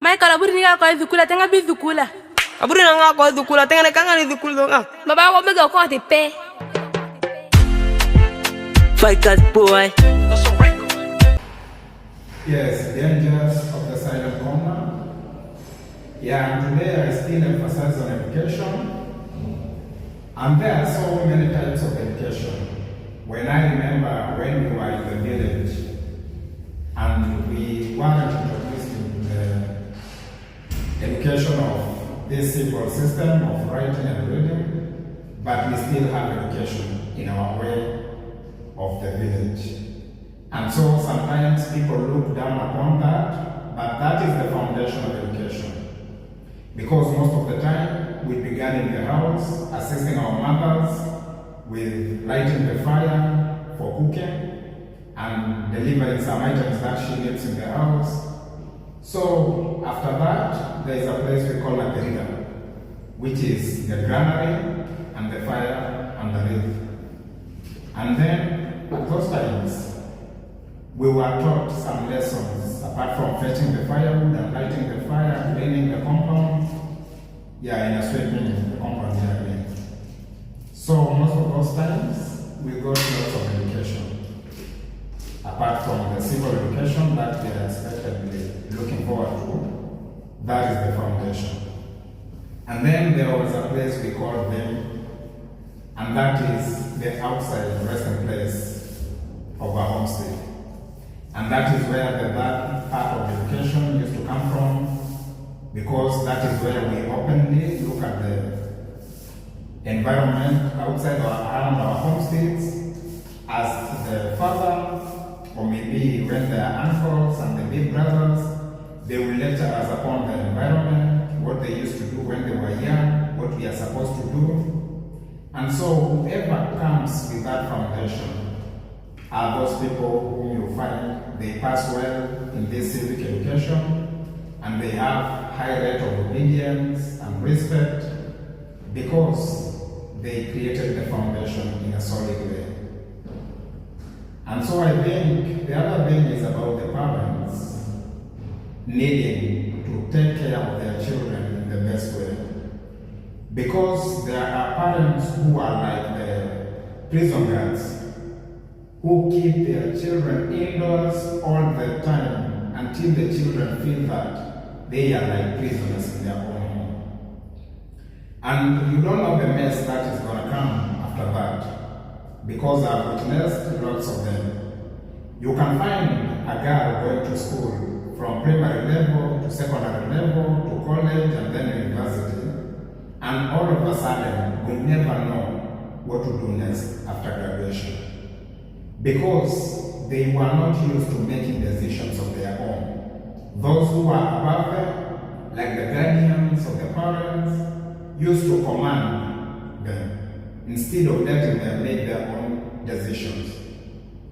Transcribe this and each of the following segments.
Michael aburi ni ka dhukula tenga bi dhukula. Aburi na nga ko dhukula tenga kanga ni dhukula nga. Baba ko mega ko te pe. Fighters boy. Yes, dangers of the silent coma. Yeah, and today I still emphasize on education. And there are so many types of education. When I remember when we were in the village and we weren't introduced to the education of this simple system of writing and reading, but we still have education in our way of the village. And so sometimes people look down upon that, but that is the foundation of education. Because most of the time we began in the house, assisting our mothers with lighting the fire for cooking and delivering some items that she needs in the house. So after that, there is a place we call La Perida, which is the granary and the fire and the roof. And then at those times, we were taught some lessons apart from fetching the firewood and lighting the fire, cleaning the compound, in a sweeping the compound here again. So most of those times we got lots of education. Apart from the civil education that we are expectedly looking forward to, that is the foundation. And then there was a place we called them, and that is the outside resting place of our homestead. And that is where that part of education used to come from, because that is where we openly look at the environment outside or around our homesteads as the father, or maybe when there are uncles and the big brothers, they will lecture us upon the environment, what they used to do when they were young, what we are supposed to do. And so whoever comes with that foundation are those people whom you find they pass well in this civic education, and they have high rate of obedience and respect because they created the foundation in a solid way. And so I think the other thing is about the parents needing to take care of their children in the best way. Because there are parents who are like the prison guards, who keep their children indoors all the time until the children feel that they are like prisoners in their own home. And you don't know the mess that is going to come after that, because I've witnessed lots of them. You can find a girl going to school from primary level to secondary level to college and then university, and all of a sudden we never know what to do next after graduation, because they were not used to making decisions of their own. Those who are above them, like the guardians of the parents, used to command them instead of letting them make their own decisions.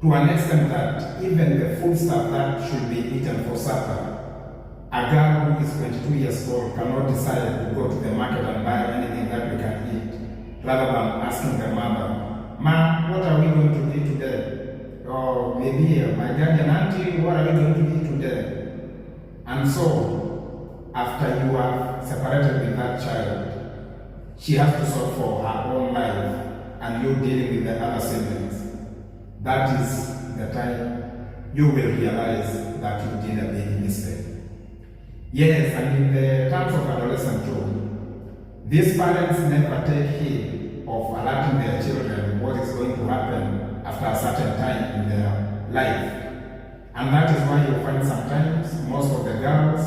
To an extent that even the food stuff that should be eaten for supper, a girl who is 22 years old cannot decide to go to the market and buy anything that we can eat, rather than asking the mother, "Ma, what are we going to eat today?" Or maybe my guardian auntie, "What are we going to eat today?" And so, after you are separated with that child, she has to sort for her own life, and you dealing with the other siblings. That is the time you will realize that you did a big mistake. Yes, and in the terms of adolescent too, these parents never take heed of alerting their children what is going to happen after a certain time in their life. And that is why you find sometimes most of the girls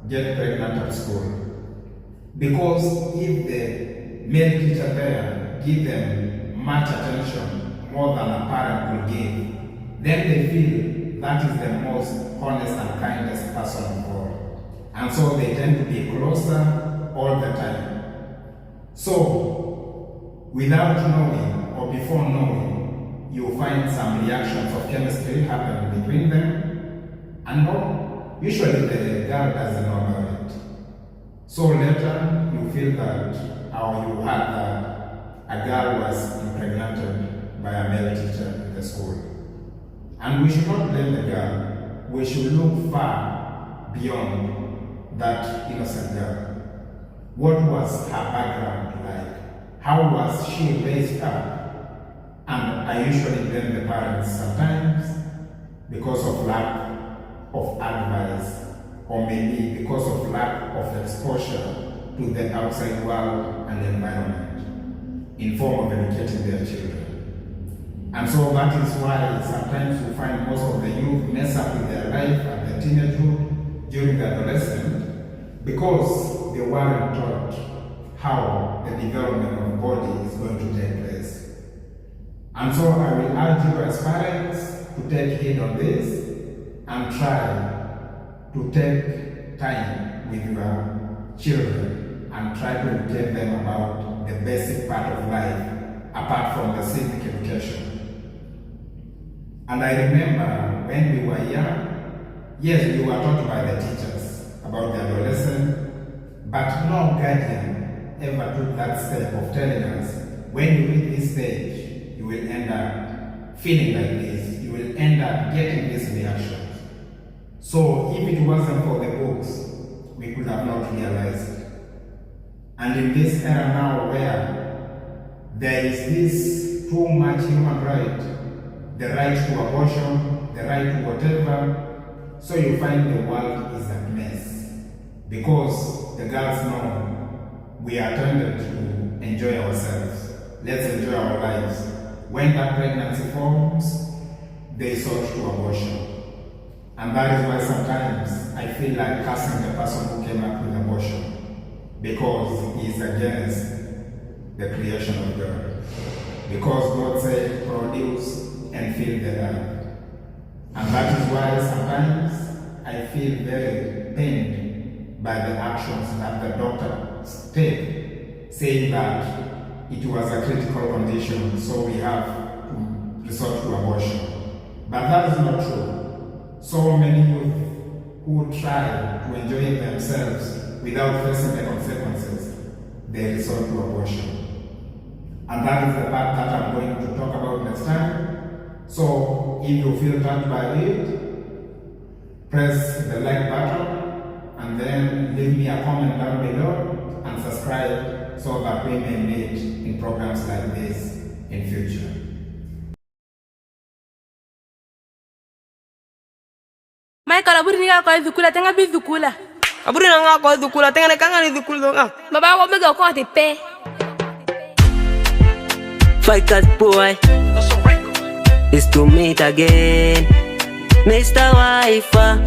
get pregnant at school. Because if the male teacher there give them much attention, more than a parent could give, then they feel that is the most honest and kindest person of all. And so they tend to be closer all the time. So, without knowing or before knowing, you find some reactions of chemistry happen between them, and usually the girl doesn't know about it. So later, you feel that, or you heard that a girl was impregnated by a male teacher in the school. And we should not blame the girl. We should look far beyond that innocent girl? What was her background like? How was she raised up? And I usually blame the parents sometimes because of lack of advice, or maybe because of lack of exposure to the outside world and environment in form of educating their children. And so that is why sometimes we find most of the youth mess up with their life at the teenagehood, during the adolescent, because they weren't taught how the development of body is going to take place. And so I will urge you as parents to take heed on this and try to take time with your children and try to educate them about the basic part of life apart from the civic education. And I remember when we were young, yes, we were taught by the teachers about the adolescent, but no guardian ever took that step of telling us, when you reach this stage, you will end up feeling like this, you will end up getting these reactions. So if it wasn't for the books, we could have not realized it. And in this era now where there is this too much human right, the right to abortion, the right to whatever, so you find the world is a mess. Because the girls know we are tended to enjoy ourselves. Let's enjoy our lives. When that pregnancy forms, they sort to abortion. And that is why sometimes I feel like cursing the person who came up with abortion, because he is against the creation of God. Because God said, produce and fill the earth. And that is why sometimes I feel very pained by the actions that the doctors take, saying that it was a critical condition, so we have to resort to abortion. But that is not true. So many youth who try to enjoy themselves without facing the consequences, they resort to abortion. And that is the part that I'm going to talk about next time. So if you feel touched by it, press the like button and then leave me a comment down below and subscribe so that we may meet in programs like this in future. Michael, aburi ni kwa dhukula tenga bi dhukula. Aburi na nga kwa dhukula tenga ne kanga ni dhukula nga. Baba ko mega ko ati pe. Fighters boy, it's to meet again, Mr. Wifer.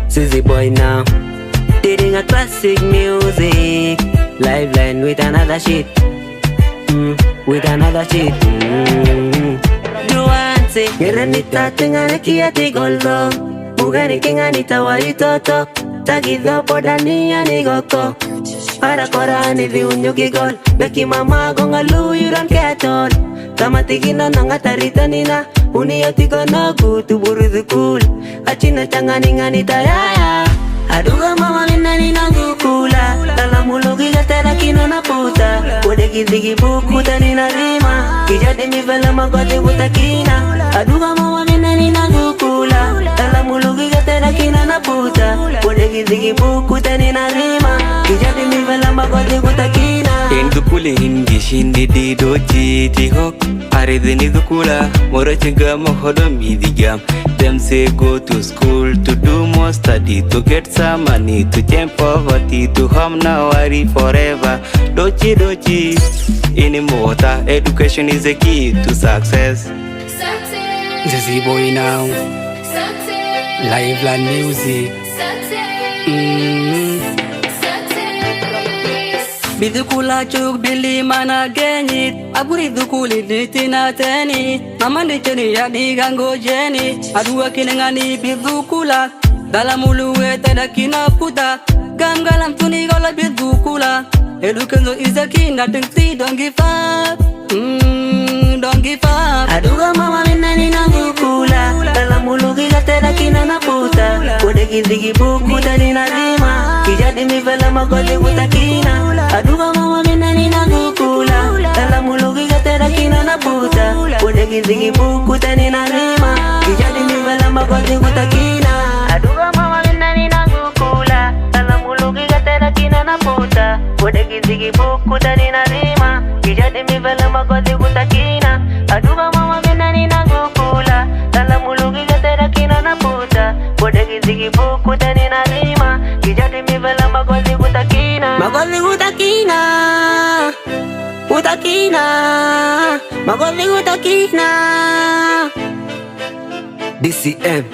Sizzy boy now, dating a classic music, live line with another shit, with another shit. Do one say, Geranita tenga ne kiati goldo. Ugani kinganita walitoto Tagido podani ya nigoko Para kora ni viunyo gigol Beki mama gonga luyuran ketol Tamatigino nanga tarita nina Uniyotiko nogu tuburu dhukul Achina changani nganita yaya Aduga mama mina nina ngukula Tala mulugi gatera kino na puta Kode gidigi buku tanina rima Kijade mivela magode butakina Aduga mama mina nina ngukula Tala mulugi gatera kino na puta Kode gidigi buku tanina rima Kijade mivela magode butakina Endukule hindi shindi di doji tihok Aridhini dhukula Moro chinga mohodo midigam Them say go to school to do more study To get some money to change poverty To home now worry forever Dochi dochi Inimota Education is the key to success. Sizzy boy now Live land music Bidukula chuk bili mana genyit Aburi dukuli ditina teni Mama ni cheni ya digango jeni Adua kinengani bidukula Dalamulu etada kina puta Gamgalam tuni gola bidukula Edukenzo izaki natingti don't give up Don't give up Aduga mama mina nina ngukula Dalamulu gigatera kina na puta Kode gidigi buku tani na rima Kijadi mivela magode utakina Aduga mama mina nina ngukula Dalamulu gigatera kina na puta Kode gidigi buku tani na rima Kijadi mivela magode utakina Aduga mama mina nina ngukula magozi kutakina. Aduga mama bina nina gukula. Dala mulugi gatera kina na puta. Bode gizigi buku tani na rima. Kijati mivela magozi kutakina. Magozi kutakina. Kutakina. Magozi kutakina. DCM